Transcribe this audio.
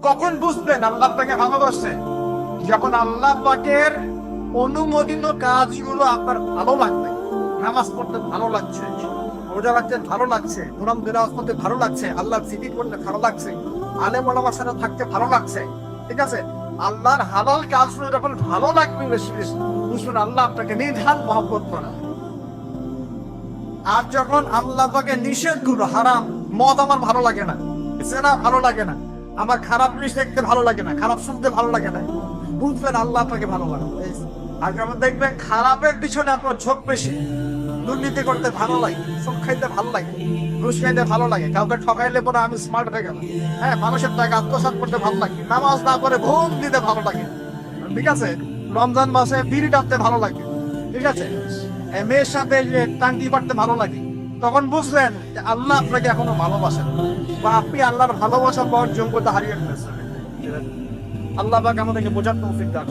কখন বুঝবেন আল্লাহ আপনাকে ভালোবাসছে? যখন আল্লাহ পাকের অনুমোদিত কাজগুলো আপনার ভালো লাগবে। নামাজ পড়তে ভালো লাগছে, রোজা রাখতে ভালো লাগছে, কোরআন তেলাওয়াত করতে ভালো লাগছে, আল্লাহর জিকির করতে ভালো লাগছে, আলেম ওলামার সাথে থাকতে ভালো লাগছে। ঠিক আছে, আল্লাহর হালাল কাজগুলো যখন ভালো লাগবে বেশি বেশি, বুঝবেন আল্লাহ আপনাকে নির্ঘাত মহব্বত করে। আর যখন আল্লাহ পাকে নিষেধ গুলো, হারাম, মদ আমার ভালো লাগে না, জেনা ভালো লাগে না, আমার খারাপ জিনিস দেখতে ভালো লাগে না, খারাপ শুনতে ভালো লাগে না, বুঝবেন আল্লাহ আপনাকে ভালো লাগে। আর যখন দেখবেন খারাপের পিছনে আপনার ঝোঁক বেশি, দুর্নীতি করতে ভালো লাগে, সুদ খাইতে ভালো লাগে, ঘুষ খাইতে ভালো লাগে, কাউকে ঠকাইলে পরে আমি স্মার্ট হয়ে গেলাম, হ্যাঁ, মানুষের টাকা আত্মসাৎ করতে ভালো লাগে, নামাজ না করে ঘুম দিতে ভালো লাগে, ঠিক আছে, রমজান মাসে বিড়ি টানতে ভালো লাগে, ঠিক আছে, মেয়ের সাথে টাঙ্কি পাড়তে ভালো লাগে, তখন বুঝলেন যে আল্লাহ আপনাকে এখনো ভালোবাসেন, বা আপনি আল্লাহর ভালোবাসা পাওয়ার যোগ্যতা হারিয়ে ফেলেছেন। আল্লাহ পাক আমাদেরকে বোঝার তৌফিক দান।